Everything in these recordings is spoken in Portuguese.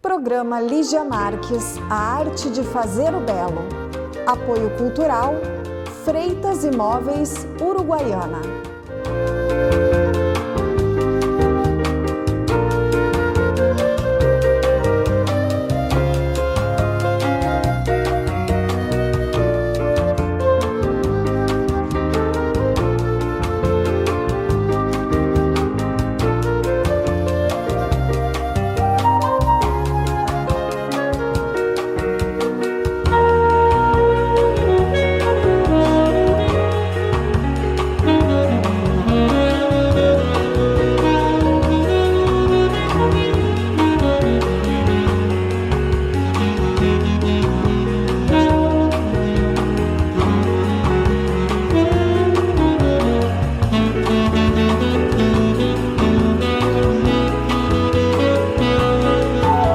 Programa Lígia Marques, a arte de fazer o belo. Apoio cultural, Freitas Imóveis, Uruguaiana.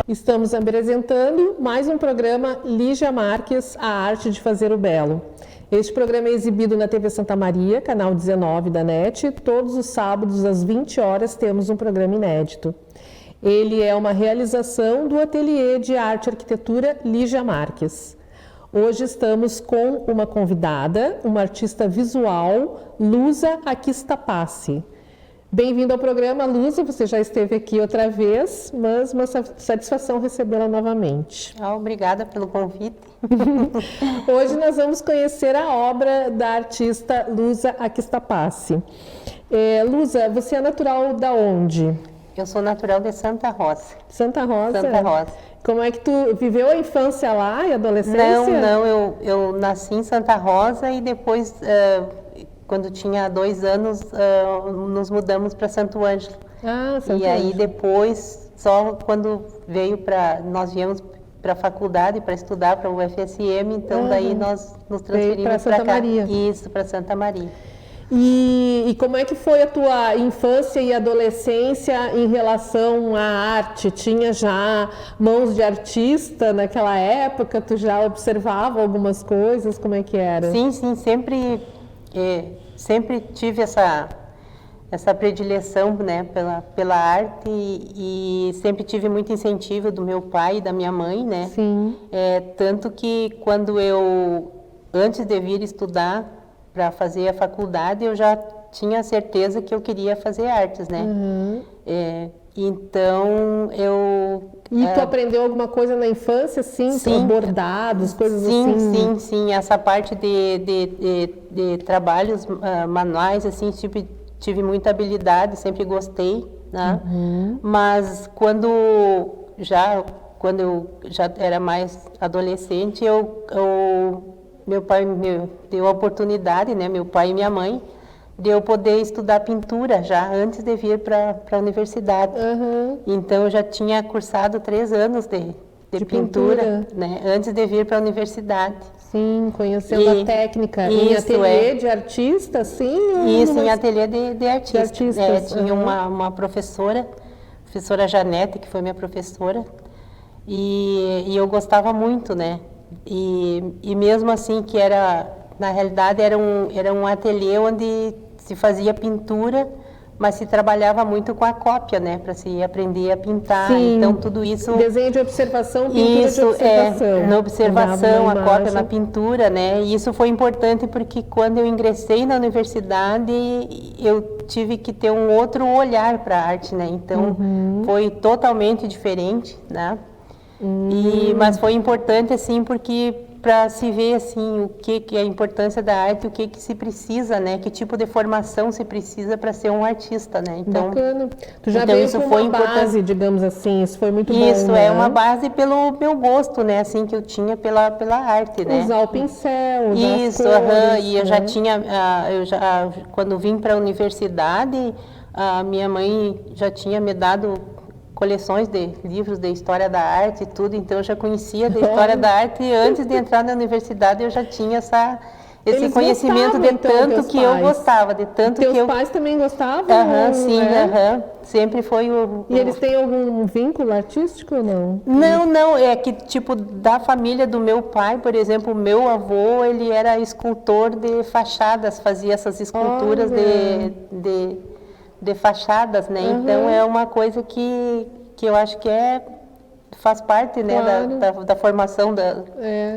Estamos apresentando mais um programa Lígia Marques, a arte de fazer o belo. Este programa é exibido na TV Santa Maria, canal 19 da NET. Todos os sábados, às 20 horas, temos um programa inédito. Ele é uma realização do Ateliê de Arte e Arquitetura Lígia Marques. Hoje estamos com uma convidada, uma artista visual, Luza Aquistapassi. Bem-vindo ao programa, Luza. Você já esteve aqui outra vez, mas uma satisfação recebê-la novamente. Obrigada pelo convite. Hoje nós vamos conhecer a obra da artista Luza Aquistapassi. Luza, você é natural da onde? Eu sou natural de Santa Rosa. Santa Rosa? Santa Rosa. Como é que tu viveu a infância lá e a adolescência? Não, eu nasci em Santa Rosa e depois... Quando tinha 2 anos, nos mudamos para Santo Ângelo. Santo E aí Ângelo. Depois, só quando nós viemos para a faculdade para estudar para o UFSM, então daí nós nos transferimos para cá. Maria. Isso, para Santa Maria. E como é que foi a tua infância e adolescência em relação à arte? Tinha já mãos de artista naquela época? Tu já observava algumas coisas? Como é que era? Sim, sempre tive essa predileção, né, pela arte e sempre tive muito incentivo do meu pai e da minha mãe, né? Sim. Tanto que quando antes de vir estudar para fazer a faculdade, eu já tinha certeza que eu queria fazer artes, né? Uhum. Então, E tu aprendeu alguma coisa na infância, sim? Bordados, coisas assim? Sim. Essa parte de trabalhos manuais, assim, tive muita habilidade, sempre gostei, né? Uhum. Mas quando eu já era mais adolescente, meu pai me deu a oportunidade, né? Meu pai e minha mãe, de eu poder estudar pintura já antes de vir para a universidade. Uhum. Então eu já tinha cursado 3 anos de pintura, né, antes de vir para a universidade. Sim, conhecendo a técnica. Em ateliê de artista, sim? Isso, em ateliê de artista. Tinha uhum. uma professora Janete, que foi minha professora, e eu gostava muito, né? E mesmo assim que na realidade era um ateliê onde se fazia pintura, mas se trabalhava muito com a cópia, né, para se aprender a pintar. Sim. Então tudo isso... Desenho de observação, pintura de observação. Na observação, a cópia na pintura, né, e isso foi importante porque quando eu ingressei na universidade, eu tive que ter um outro olhar para a arte, né, então foi totalmente diferente, né, mas foi importante, assim, porque para se ver assim o que é a importância da arte, o que se precisa, né? Que tipo de formação se precisa para ser um artista, né? Então, bacana. Tu já veio isso com foi uma base, digamos assim, isso foi muito bom. Isso né? é uma base pelo meu gosto, né? Assim que eu tinha pela arte, né? Usar o pincel, usar isso, as cores, e eu já tinha, quando vim para a universidade, a minha mãe já tinha me dado coleções de livros de história da arte e tudo, então eu já conhecia da história da arte e antes de entrar na universidade eu já tinha esse conhecimento de tanto que eu gostava, de tanto que Teus pais também gostavam? Sim, sempre foi E eles têm algum vínculo artístico ou não? Não, é que tipo da família do meu pai, por exemplo, o meu avô, ele era escultor de fachadas, fazia essas esculturas de fachadas, né? Então é uma coisa que eu acho que é faz parte, né, Claro. da formação da,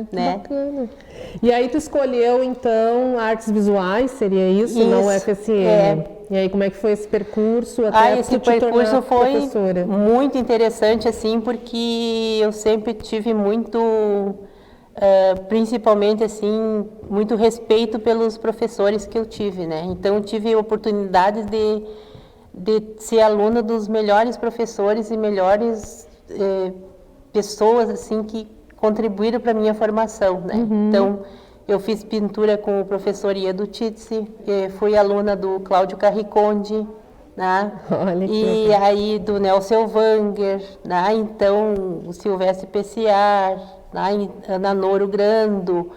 Que né? bacana. E aí tu escolheu, então, artes visuais, seria isso? Não Isso, FSM? E aí como é que foi esse percurso até esse tu te tornar percurso foi professora? muito interessante, assim, porque eu sempre tive muito, principalmente, assim, muito respeito pelos professores que eu tive, né? Então, eu tive oportunidades de ser aluna dos melhores professores e melhores pessoas, assim, que contribuíram para a minha formação, né? Então, eu fiz pintura com o professor Iedo Titsi, fui aluna do Cláudio Carriconde, né? Olha que E legal. aí do Nelson Wanger, né? Então o Silvestre Pessiar, né? Ana Noro Grando.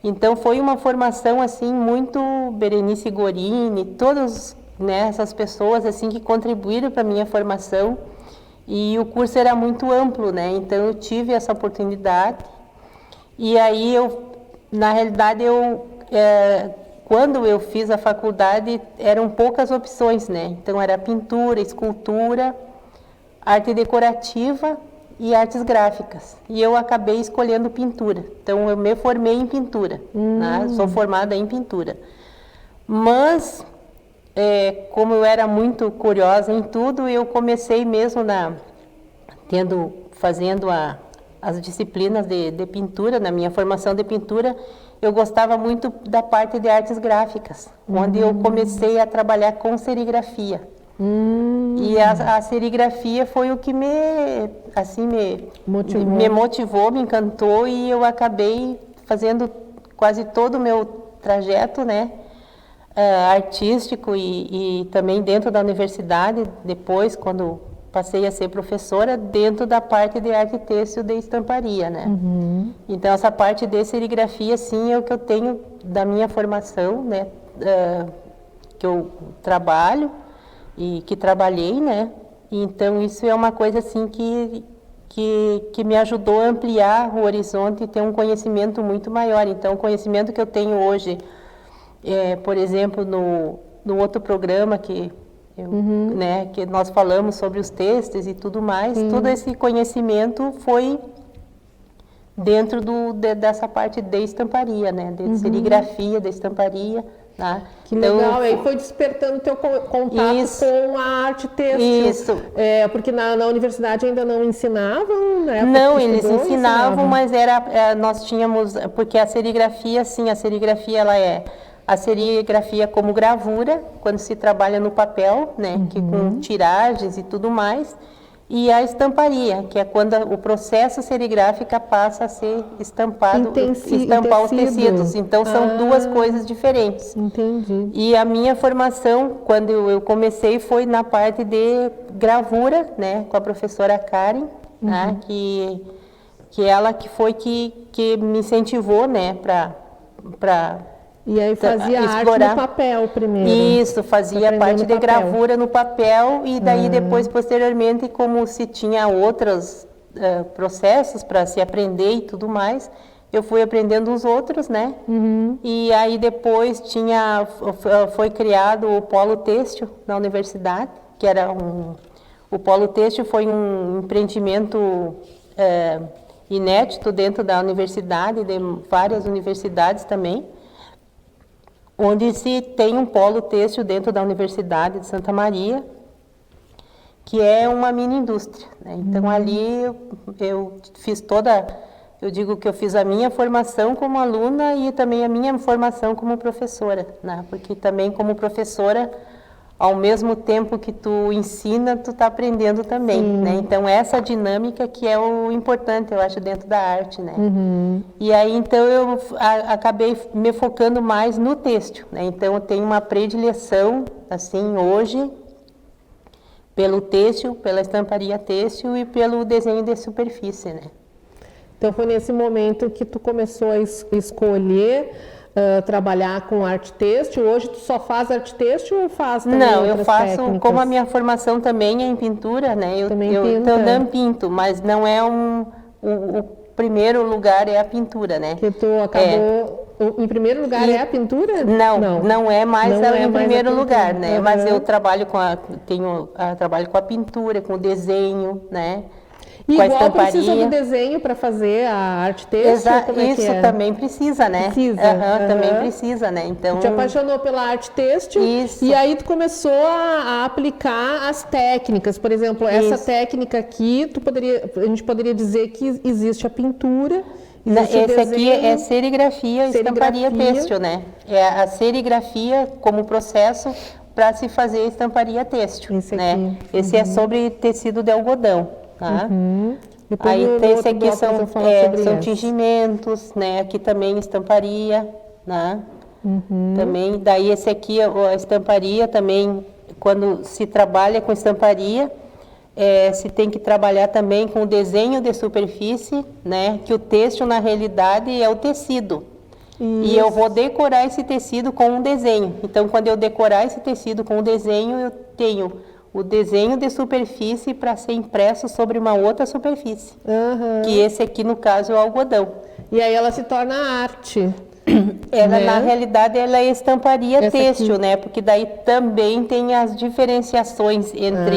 Então foi uma formação assim muito, Berenice Gorini, todas, né, essas pessoas assim que contribuíram para a minha formação. E o curso era muito amplo, né? Então eu tive essa oportunidade. E aí na realidade quando eu fiz a faculdade, eram poucas opções, né? Então, era pintura, escultura, arte decorativa e artes gráficas. E eu acabei escolhendo pintura. Então, eu me formei em pintura, né? Sou formada em pintura. Mas, como eu era muito curiosa em tudo, eu comecei mesmo fazendo as disciplinas de pintura, na minha formação de pintura. Eu gostava muito da parte de artes gráficas, onde eu comecei a trabalhar com serigrafia. E a serigrafia foi o que me motivou, me encantou, e eu acabei fazendo quase todo o meu trajeto, né, artístico e também dentro da universidade, depois, quando passei a ser professora, dentro da parte de arte têxtil de estamparia, né? Então, essa parte de serigrafia, sim, é o que eu tenho da minha formação, né? Que eu trabalho e que trabalhei, né? Então, isso é uma coisa, assim, que me ajudou a ampliar o horizonte e ter um conhecimento muito maior. Então, o conhecimento que eu tenho hoje, por exemplo, no outro programa né, que nós falamos sobre os textos e tudo mais, todo esse conhecimento foi dentro dessa parte de estamparia, né, de serigrafia, de estamparia, né? Que legal, aí foi despertando teu contato com a arte têxtil. Isso. Porque na universidade ainda não ensinavam, né? Não, eles ensinavam, mas nós tínhamos, porque a serigrafia, sim, a serigrafia ela é a serigrafia como gravura, quando se trabalha no papel, né, que com tiragens e tudo mais, e a estamparia, que é quando o processo serigráfico passa a ser estampar os tecidos. Então, são duas coisas diferentes. Entendi. E a minha formação, quando eu comecei, foi na parte de gravura, né, com a professora Karen, né, que ela que foi que me incentivou, né, para E aí fazia arte no papel primeiro. Isso, fazia parte de gravura no papel, e daí depois, posteriormente, como se tinha outros processos para se aprender e tudo mais, eu fui aprendendo os outros, né? E aí depois foi criado o Polo Têxtil na universidade, que era o Polo Têxtil foi um empreendimento inédito dentro da universidade, de várias universidades também, onde se tem um polo têxtil dentro da Universidade de Santa Maria, que é uma mini indústria, né? Então, ali eu fiz eu digo que eu fiz a minha formação como aluna e também a minha formação como professora, né? Porque também como professora, ao mesmo tempo que tu ensina, tu está aprendendo também, né? Então, essa dinâmica que é o importante, eu acho, dentro da arte, né? E aí, então, eu acabei me focando mais no têxtil, né? Então, eu tenho uma predileção, assim, hoje, pelo têxtil, pela estamparia têxtil e pelo desenho de superfície, né? Então, foi nesse momento que tu começou a escolher trabalhar com arte têxtil. Hoje tu só faz arte têxtil ou faz também outras técnicas? Não, eu faço, como a minha formação também é em pintura, né? Eu também pinto, mas não é o primeiro lugar é a pintura, né? Que tu acabou... Em primeiro lugar é a pintura? Não é mais em primeiro lugar, né? Mas eu trabalho trabalho com a pintura, com o desenho, né? com a igual estamparia. Precisa do desenho para fazer a arte têxtil? Isso também precisa, né? Precisa. Também precisa, né? Então, tu te apaixonou pela arte têxtil. Isso. E aí tu começou a aplicar as técnicas. Por exemplo, essa técnica aqui, a gente poderia dizer que existe a pintura. Esse aqui é serigrafia e estamparia têxtil, né? É a serigrafia como processo para se fazer estamparia têxtil, né? Esse é sobre tecido de algodão. Tá? Aí esse aqui são tingimentos, né? Aqui também estamparia, né? Também, daí esse aqui, a estamparia também, quando se trabalha com estamparia, se tem que trabalhar também com o desenho de superfície, né? Que o têxtil, na realidade, é o tecido. E eu vou decorar esse tecido com um desenho. Então, quando eu decorar esse tecido com um desenho, eu tenho o desenho de superfície para ser impresso sobre uma outra superfície. Que esse aqui, no caso, é o algodão. E aí ela se torna arte. Ela, na realidade, ela é estamparia têxtil, né? Porque daí também tem as diferenciações entre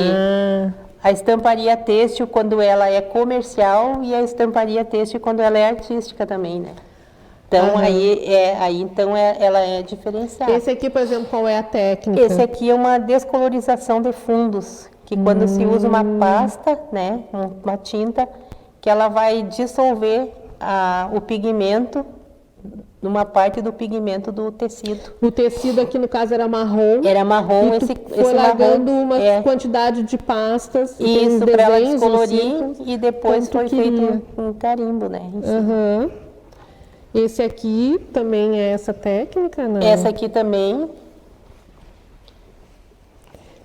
a estamparia têxtil quando ela é comercial e a estamparia têxtil quando ela é artística também, né? Então, ela é diferenciada. Esse aqui, por exemplo, qual é a técnica? Esse aqui é uma descolorização de fundos, que quando se usa uma pasta, né, uma tinta, que ela vai dissolver o pigmento numa parte do pigmento do tecido. O tecido aqui, no caso, era marrom. Era marrom, e esse foi largando marrom, uma quantidade de pastas. Isso, para ela descolorir, e depois foi feito um carimbo, né? Esse aqui também é essa técnica, né? Essa aqui também.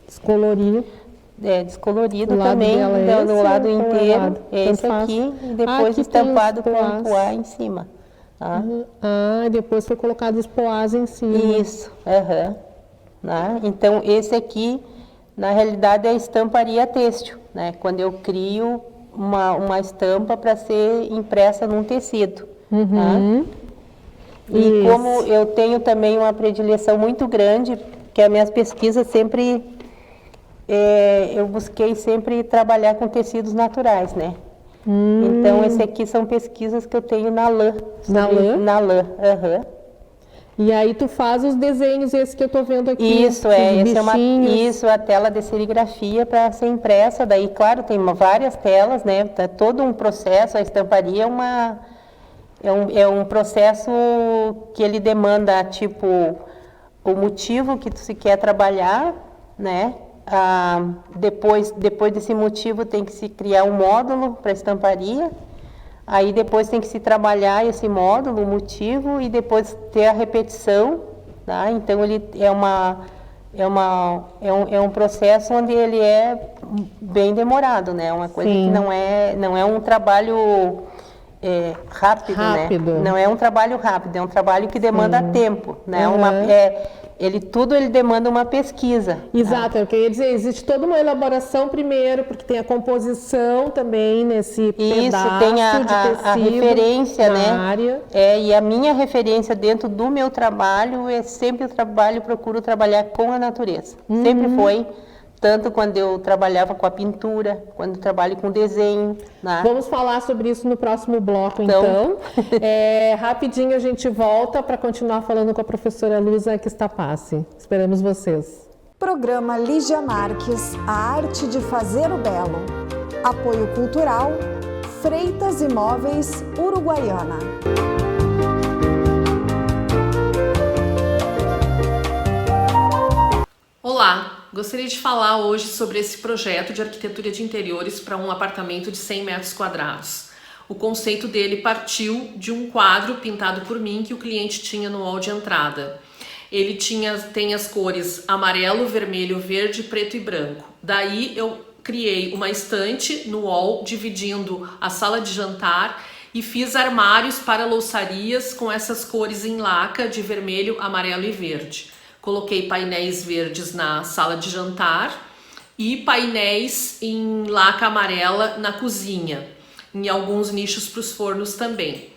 Descolorir. Descolorido também, do lado inteiro. Esse aqui, e depois estampado com um poá em cima. Tá? E depois foi colocado os poás em cima. Isso, né? Então, esse aqui, na realidade, é a estamparia têxtil, né? Quando eu crio uma estampa para ser impressa num tecido. E como eu tenho também uma predileção muito grande, que as minhas pesquisas sempre, eu busquei sempre trabalhar com tecidos naturais, né? Então, esse aqui são pesquisas que eu tenho na lã. Na lã? Na lã, E aí tu faz os desenhos, esse que eu tô vendo aqui. Isso, isso é a tela de serigrafia para ser impressa. Daí, claro, tem várias telas, né? Tá todo um processo, a estamparia é um processo que ele demanda, tipo, o motivo que tu se quer trabalhar, né? Depois desse motivo tem que se criar um módulo para estamparia. Aí depois tem que se trabalhar esse módulo, o motivo, e depois ter a repetição, tá? Então ele é um processo onde ele é bem demorado, né? Uma coisa que não é um trabalho rápido, né? Não é um trabalho rápido, é um trabalho que demanda tempo, né? Ele demanda uma pesquisa. Exato, eu queria dizer, existe toda uma elaboração primeiro, porque tem a composição também nesse pedaço tem de tecido, a referência, né? Área. E a minha referência dentro do meu trabalho é sempre procuro trabalhar com a natureza. Sempre foi. Tanto quando eu trabalhava com a pintura, quando eu trabalho com desenho. Né? Vamos falar sobre isso no próximo bloco, então. Rapidinho a gente volta para continuar falando com a professora Luza Quistapassi. Esperamos vocês. Programa Lígia Marques, a arte de fazer o belo. Apoio cultural, Freitas Imóveis, Uruguaiana. Olá! Gostaria de falar hoje sobre esse projeto de arquitetura de interiores para um apartamento de 100 metros quadrados. O conceito dele partiu de um quadro pintado por mim que o cliente tinha no hall de entrada. Ele tem as cores amarelo, vermelho, verde, preto e branco. Daí eu criei uma estante no hall dividindo a sala de jantar e fiz armários para louçarias com essas cores em laca de vermelho, amarelo e verde. Coloquei painéis verdes na sala de jantar e painéis em laca amarela na cozinha, em alguns nichos para os fornos também.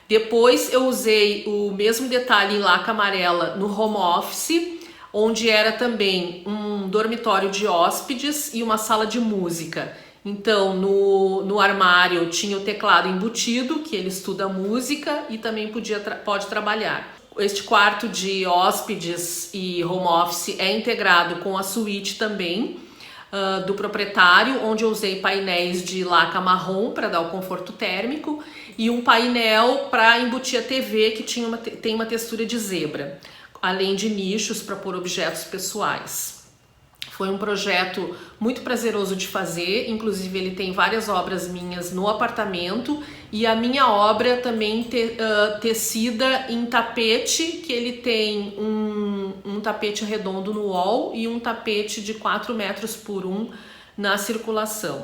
Depois eu usei o mesmo detalhe em laca amarela no home office, onde era também um dormitório de hóspedes e uma sala de música. Então, no armário tinha o teclado embutido, que ele estuda música e também pode trabalhar. Este quarto de hóspedes e home office é integrado com a suíte também do proprietário, onde eu usei painéis de laca marrom para dar o conforto térmico e um painel para embutir a TV que tem uma textura de zebra, além de nichos para pôr objetos pessoais. Foi um projeto muito prazeroso de fazer, inclusive ele tem várias obras minhas no apartamento e a minha obra também tecida em tapete, que ele tem um tapete redondo no wall e um tapete de 4 metros por 1 na circulação.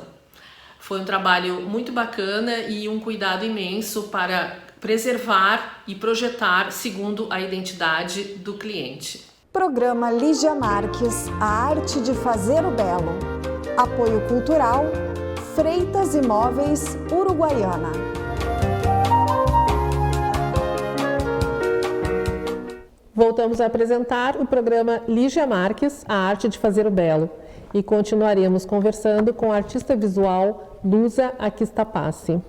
Foi um trabalho muito bacana e um cuidado imenso para preservar e projetar segundo a identidade do cliente. Programa Lígia Marques, a arte de fazer o belo. Apoio cultural, Freitas Imóveis, Uruguaiana. Voltamos a apresentar o programa Lígia Marques, a arte de fazer o belo. E continuaremos conversando com a artista visual Lusa Aquistapassi.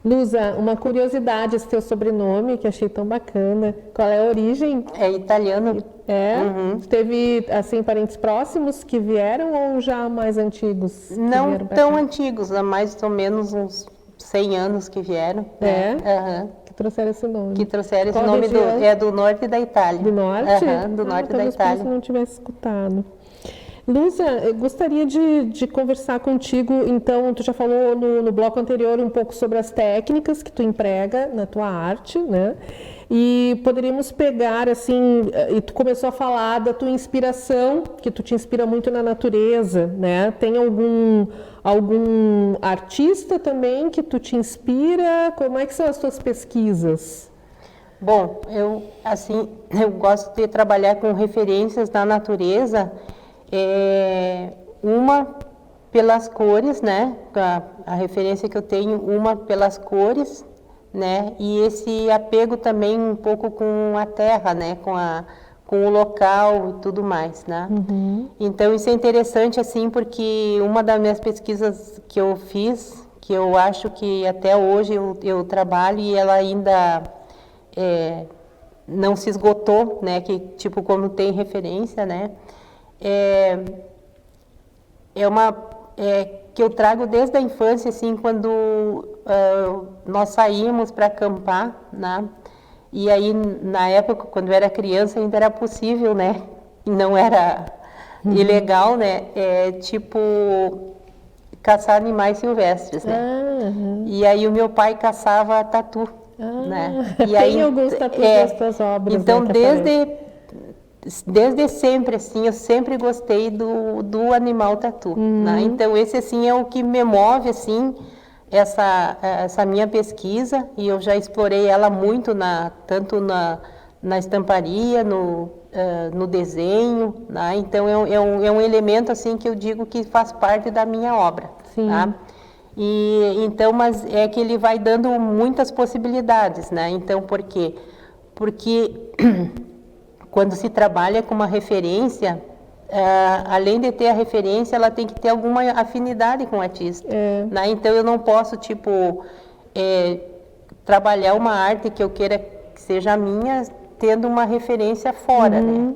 Lusa, uma curiosidade, esse teu sobrenome, que achei tão bacana. Qual é a origem? É italiano. É? Uhum. Teve, assim, parentes próximos que vieram ou já mais antigos? Não tão antigos, há mais ou menos uns 100 anos que vieram. É? Uhum. Que trouxeram esse nome. Que trouxeram esse nome do norte da Itália. Do norte? Uhum, do norte da Itália. Se não tivesse escutado. Lusa, eu gostaria de conversar contigo, então, tu já falou no bloco anterior um pouco sobre as técnicas que tu emprega na tua arte, né? E poderíamos pegar, assim, e tu começou a falar da tua inspiração, que tu te inspira muito na natureza, né? Tem algum artista também que tu te inspira? Como é que são as tuas pesquisas? Bom, eu gosto de trabalhar com referências da natureza. Uma pelas cores, né? A referência que eu tenho, uma pelas cores, né? E esse apego também um pouco com a terra, né? Com o local e tudo mais, né? Uhum. Então isso é interessante, assim, porque uma das minhas pesquisas que eu fiz, que eu acho que até hoje eu trabalho e ela ainda não se esgotou, né? Que tipo, como tem referência, né? Que eu trago desde a infância, assim, quando nós saímos para acampar, né? E aí, na época, quando eu era criança, ainda era possível, né? E não era ilegal, né? Tipo, caçar animais silvestres, né? Uhum. E aí o meu pai caçava tatu, né? E aí, tem alguns tatus das tuas obras, então, né, desde sempre, assim, eu sempre gostei do animal tatu, né? Então, esse, assim, é o que me move, assim, essa minha pesquisa, e eu já explorei ela muito, tanto na estamparia, no desenho, né? Então, é um elemento, assim, que eu digo que faz parte da minha obra. Sim. Tá? Então, mas é que ele vai dando muitas possibilidades, né? Então, por quê? Porque quando se trabalha com uma referência, além de ter a referência, ela tem que ter alguma afinidade com o artista. Né? Então, eu não posso, tipo, trabalhar uma arte que eu queira que seja minha, tendo uma referência fora, né?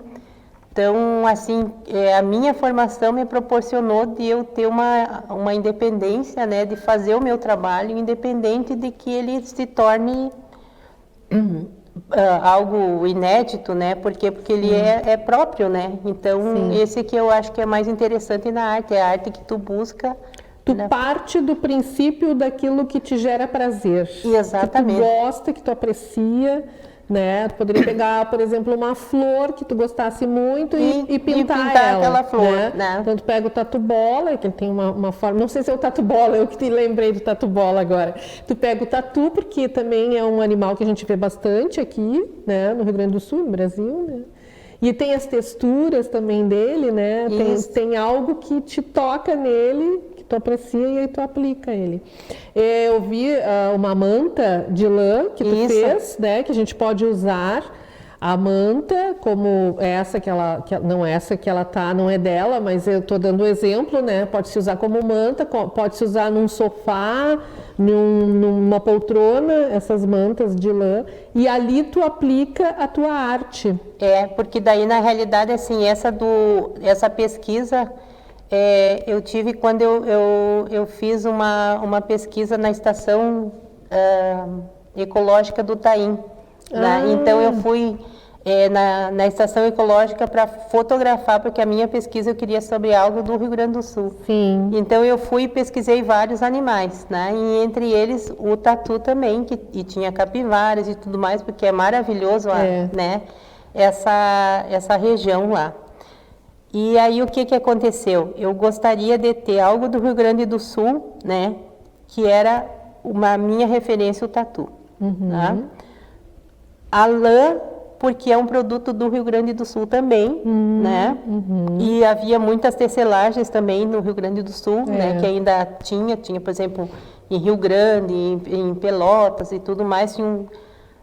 Então, assim, a minha formação me proporcionou de eu ter uma independência, né? De fazer o meu trabalho, independente de que ele se torne algo inédito, né? Porque ele é próprio, né? Então, sim, esse que eu acho que é mais interessante na arte, é a arte que tu busca. Tu parte do princípio daquilo que te gera prazer. Exatamente. Que tu gosta, que tu aprecia, né? Tu poderia pegar, por exemplo, uma flor que tu gostasse muito e pintar ela, aquela flor, né? Então tu pega o tatu-bola, que ele tem uma forma, não sei se é o tatu-bola, eu que te lembrei do tatu-bola agora. Tu pega o tatu, porque também é um animal que a gente vê bastante aqui, né? No Rio Grande do Sul, no Brasil, né? E tem as texturas também dele, né? Tem algo que te toca nele, que tu aprecia e aí tu aplica ele. Eu vi uma manta de lã que tu fez, né? Que a gente pode usar. A manta, como essa que ela tá, não é dela, mas eu estou dando exemplo, né? Pode se usar como manta, pode se usar num sofá, numa poltrona, essas mantas de lã, e ali tu aplica a tua arte. Porque daí na realidade assim, essa pesquisa eu tive quando eu fiz uma pesquisa na estação ecológica do Taim. Então eu fui na estação ecológica para fotografar, porque a minha pesquisa eu queria sobre algo do Rio Grande do Sul. Sim. Então eu fui e pesquisei vários animais, né? E entre eles o tatu também, e tinha capivaras e tudo mais, porque é maravilhoso né? essa região lá. E aí o que aconteceu? Eu gostaria de ter algo do Rio Grande do Sul, né? Que era uma minha referência, o tatu. Tá? A lã, porque é um produto do Rio Grande do Sul também, né? E havia muitas tecelagens também no Rio Grande do Sul, né? Que ainda tinha, por exemplo, em Rio Grande, em Pelotas e tudo mais, tinham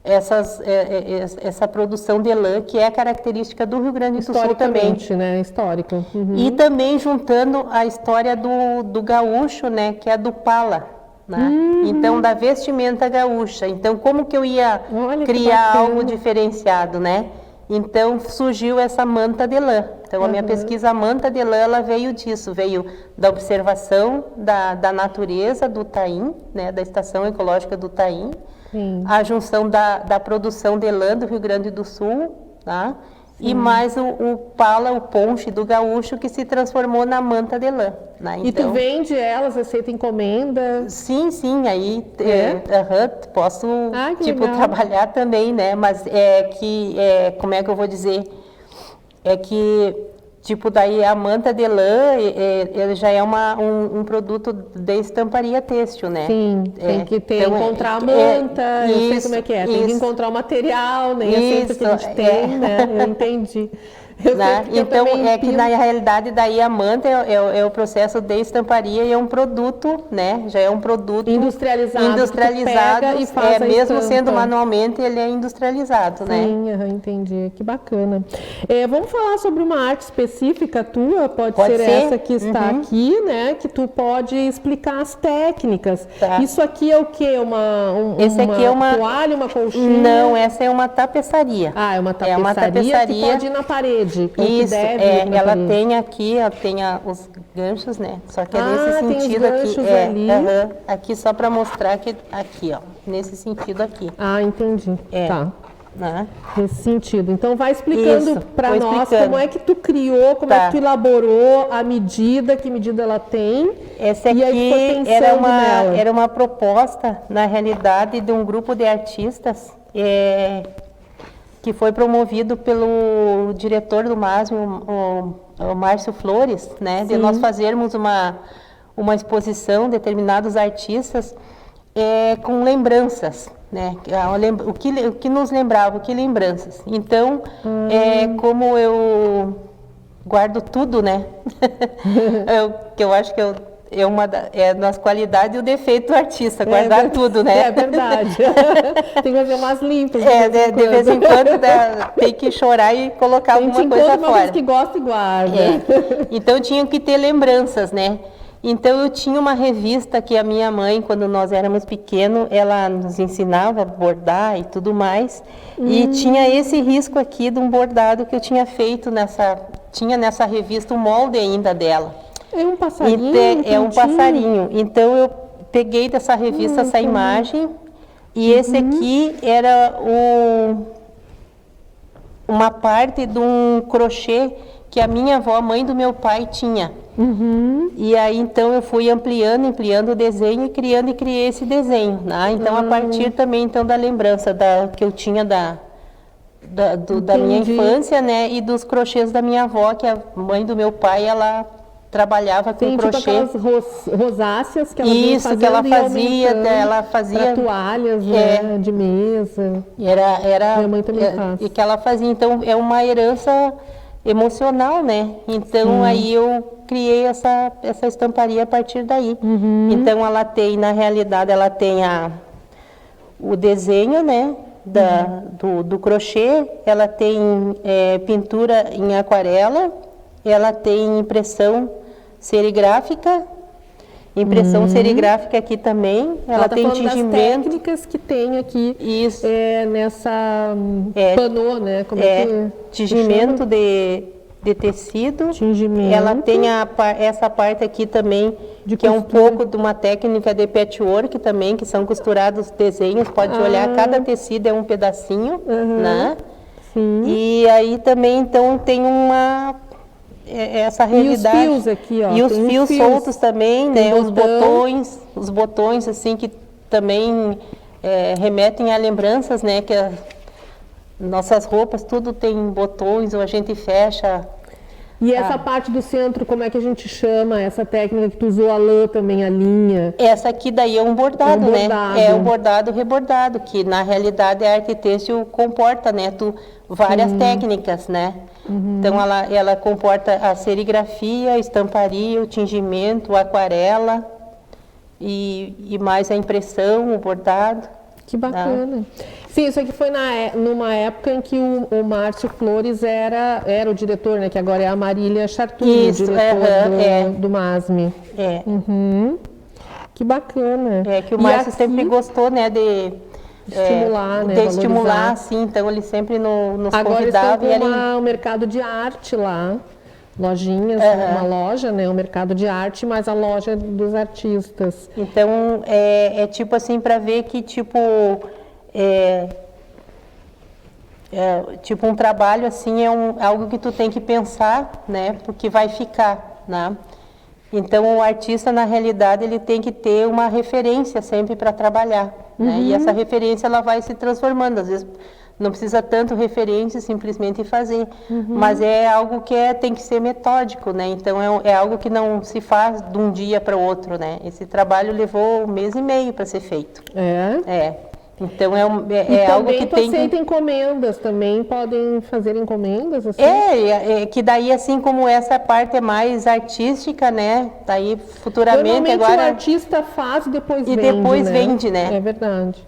essa produção de lã, que é característica do Rio Grande do Sul também. Né? Histórico. E também juntando a história do gaúcho, né? Que é a do pala. Né? Então, da vestimenta gaúcha. Então, como que eu ia criar algo diferenciado, né? Então, surgiu essa manta de lã. Então, a minha pesquisa, a manta de lã, ela veio disso. Veio da observação da natureza do Taim, né? Da Estação Ecológica do Taim. A junção da produção de lã do Rio Grande do Sul, tá? E mais o pala, o ponche do gaúcho, que se transformou na manta de lã. Né? Então, e tu vende elas, aceita encomenda? Sim, aí posso trabalhar também, né? Mas como é que eu vou dizer? É que, daí a manta de lã, ele já é um produto de estamparia têxtil, né? Sim, tem que encontrar a manta, eu sei como é que é, tem que encontrar o material, nem sempre que a gente tem, né? Eu entendi. Então, que na realidade, daí a manta é o processo de estamparia e é um produto, né? Já é um produto industrializado e faz mesmo sendo manualmente, ele é industrializado, né? Sim, entendi. Que bacana. Vamos falar sobre uma arte específica tua, pode ser essa que está aqui, né? Que tu pode explicar as técnicas. Tá. Isso aqui é o quê? Esse aqui é uma toalha, uma colchinha? Não, essa é uma tapeçaria. É uma tapeçaria que pode ir na parede. Isso, ela tem aqui, os ganchos, né? Só que é nesse sentido aqui. Aqui só para mostrar que aqui, ó, nesse sentido aqui. Entendi. Tá. Né? Nesse sentido. Então vai explicando para nós como é que tu criou, como é que tu elaborou a medida, que medida ela tem. Essa aqui era uma proposta, na realidade, de um grupo de artistas que foi promovido pelo diretor do MASM, o Márcio Flores, né? De nós fazermos uma exposição, determinados artistas, com lembranças, né? O que nos lembrava, que lembranças. Então, como eu guardo tudo, né? que eu acho que nas qualidades e o defeito do artista, guardar tudo, né? É verdade. Tem que fazer umas limpas. De vez em quando tem que chorar e colocar alguma coisa fora. Tem que gosta e guarda. Então tinha que ter lembranças, né? Então eu tinha uma revista que a minha mãe, quando nós éramos pequenos, ela nos ensinava a bordar e tudo mais. E tinha esse risco aqui de um bordado que eu tinha feito tinha nessa revista o molde ainda dela. É um passarinho? É um passarinho. Então, eu peguei dessa revista essa imagem e esse aqui era uma parte de um crochê que a minha avó, mãe do meu pai, tinha. E aí, então, eu fui ampliando o desenho e criei esse desenho. Né? Então, a partir também então, da lembrança que eu tinha da minha infância, né? E dos crochês da minha avó, que a mãe do meu pai, ela trabalhava com crochê. Tipo aquelas rosáceas que ela fazia para toalhas, né, de mesa. Minha mãe também faz. E que ela fazia, então é uma herança emocional, né? Então aí eu criei essa estamparia a partir daí. Então ela tem, na realidade, ela tem o desenho, né? do crochê, ela tem pintura em aquarela, ela tem impressão serigráfica, serigráfica aqui também, ela tem tingimento. Das técnicas que tem aqui nessa panô, né? Como tingimento de tecido. Tingimento. Ela tem essa parte aqui também, que é um pouco de uma técnica de patchwork também, que são costurados desenhos, pode olhar, cada tecido é um pedacinho, né? Sim. E aí também, então, tem essa realidade. E os fios aqui, ó. E os fios soltos também, né? Os botões, assim, que também remetem a lembranças, né? Que nossas roupas, tudo tem botões, ou a gente fecha. E essa parte do centro, como é que a gente chama essa técnica que tu usou, a lã também, a linha? Essa aqui daí é um bordado, né? É um bordado rebordado, que na realidade a arte têxtil comporta, né? Várias técnicas, né? Então ela comporta a serigrafia, a estamparia, o tingimento, a aquarela e mais a impressão, o bordado. Que bacana. Sim, isso aqui foi numa época em que o Márcio Flores era o diretor, né? Que agora é a Marília Chartuni, diretor do MASME. Que bacana. Que o Márcio sempre gostou, né? De estimular, né? De estimular, sim. Então ele sempre nos convidava. Agora estão com o mercado de arte lá. Lojinhas, uma loja, né? Um mercado de arte, mas a loja dos artistas. Então, tipo assim, para ver que, tipo um trabalho, assim, algo que tu tem que pensar, né? Porque vai ficar, né? Então, o artista, na realidade, ele tem que ter uma referência sempre para trabalhar, né? E essa referência, ela vai se transformando. Às vezes, não precisa tanto referência, simplesmente fazer. Mas é algo que tem que ser metódico, né? Então, é algo que não se faz de um dia para o outro, né? Esse trabalho levou 1 mês e meio para ser feito. Então, é algo que tem que... aceita encomendas também, podem fazer encomendas, assim? Que daí, assim como essa parte é mais artística, né? Daí, futuramente, normalmente agora... o artista faz e depois vende, depois vende, né? É verdade.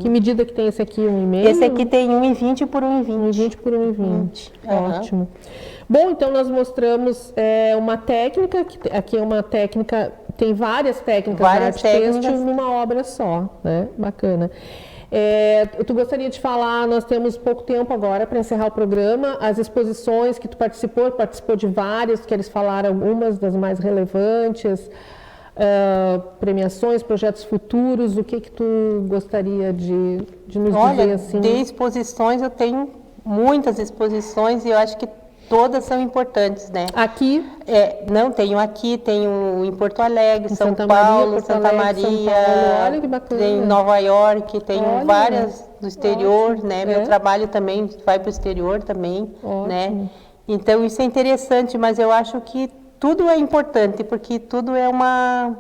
Que medida que tem esse aqui? 1,5? Esse aqui tem 1,20 por 1,20. 1,20 por 1,20. Ótimo. Bom, então nós mostramos uma técnica, que aqui é uma técnica, tem várias técnicas de arte têxtil numa obra só, né? Bacana. Tu gostaria de falar, nós temos pouco tempo agora para encerrar o programa, as exposições que tu participou de várias, que eles falaram algumas das mais relevantes, premiações, projetos futuros, o que tu gostaria de nos dizer assim? De exposições, eu tenho muitas exposições e eu acho que todas são importantes, né? Aqui? Não, tenho aqui, tenho em Porto Alegre, São Santa Paulo, Maria, Santa Maria, olha que bacana. Tem em Nova York, tenho várias do exterior, né? Meu trabalho também vai para o exterior também, né? Então isso é interessante, mas eu acho que tudo é importante, porque tudo é uma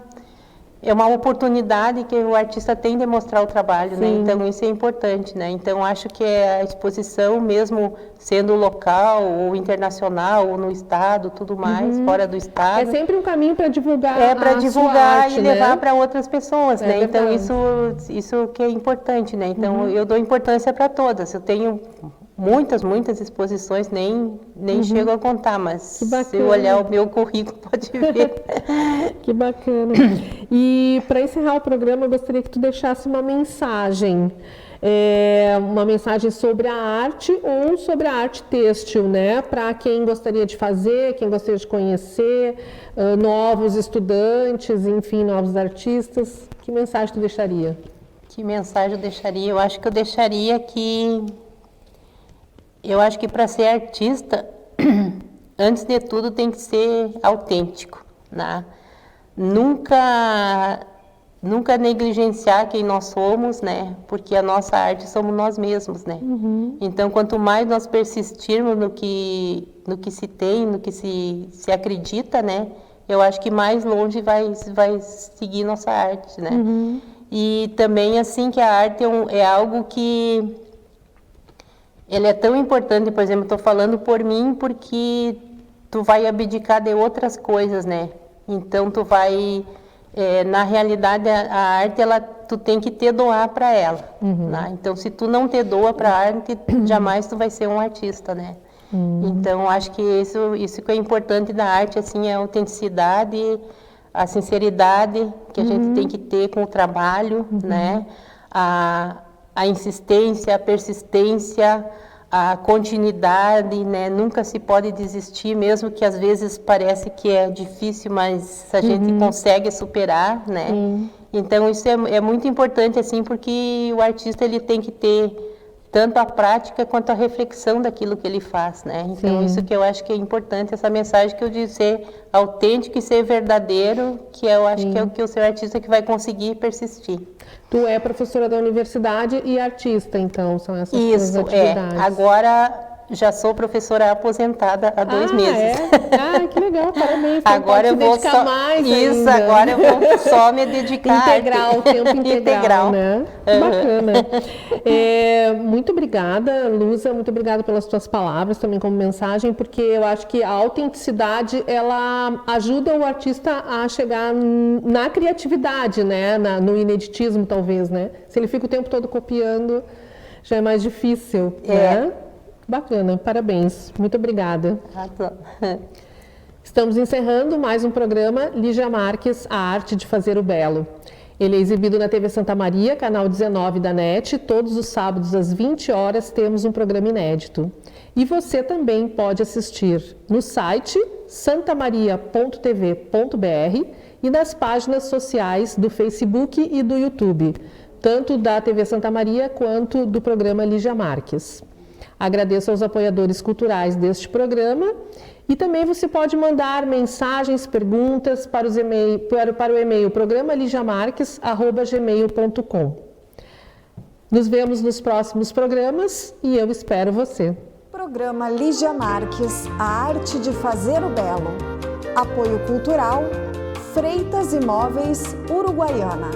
oportunidade que o artista tem de mostrar o trabalho, né? Então isso é importante, né? Então acho que a exposição, mesmo sendo local ou internacional ou no estado, tudo mais, fora do estado. É sempre um caminho para divulgar. Para divulgar arte, e levar para outras pessoas, né? Verdade. Então isso que é importante, né? Então eu dou importância para todas. Eu tenho muitas exposições, nem chego a contar, mas se eu olhar o meu currículo, pode ver. Que bacana. E para encerrar o programa, eu gostaria que tu deixasse uma mensagem sobre a arte ou sobre a arte têxtil, né? Para quem gostaria de fazer, quem gostaria de conhecer, novos estudantes, enfim, novos artistas. Que mensagem tu deixaria? Que mensagem eu deixaria? Eu acho que eu deixaria que... Eu acho que para ser artista, antes de tudo tem que ser autêntico, né? Nunca negligenciar quem nós somos, né? Porque a nossa arte somos nós mesmos, né? Então, quanto mais nós persistirmos no que se tem, no que se acredita, né? Eu acho que mais longe vai seguir nossa arte, né? E também, assim, que a arte é algo que... Ele é tão importante, por exemplo, estou falando por mim, porque tu vai abdicar de outras coisas, né? Então, tu vai na realidade, a arte, tu tem que te doar para ela. Né? Então, se tu não te doa para a arte, jamais tu vai ser um artista, né? Então, acho que isso que é importante da arte, assim, é a autenticidade, a sinceridade que a gente tem que ter com o trabalho, né? A insistência, a persistência, a continuidade, né? Nunca se pode desistir, mesmo que às vezes parece que é difícil, mas a gente consegue superar, né? Então, isso é muito importante, assim, porque o artista, ele tem que ter tanto a prática quanto a reflexão daquilo que ele faz, né? Então, isso que eu acho que é importante, essa mensagem que eu disse, ser autêntico e ser verdadeiro, que eu acho que é o que o seu artista que vai conseguir persistir. Tu é professora da universidade e artista, então, são essas duas atividades. Isso, agora já sou professora aposentada há 2 meses. Que legal, parabéns. Agora eu vou dedicar mais isso, ainda. Agora eu vou só me dedicar integral, tempo integral, né? Bacana. Muito obrigada, Luza, muito obrigada pelas tuas palavras, também como mensagem, porque eu acho que a autenticidade, ela ajuda o artista a chegar na criatividade, né? No ineditismo, talvez, né? Se ele fica o tempo todo copiando, já é mais difícil, né? Bacana, parabéns. Muito obrigada. Estamos encerrando mais um programa Lígia Marques, a arte de fazer o belo. Ele é exibido na TV Santa Maria, canal 19 da NET. Todos os sábados às 20 horas temos um programa inédito. E você também pode assistir no site santamaria.tv.br e nas páginas sociais do Facebook e do YouTube, tanto da TV Santa Maria quanto do programa Lígia Marques. Agradeço aos apoiadores culturais deste programa e também você pode mandar mensagens, perguntas para o e-mail programaligiamarques@gmail.com. Nos vemos nos próximos programas e eu espero você. Programa Lígia Marques, a arte de fazer o belo. Apoio cultural, Freitas Imóveis, Uruguaiana.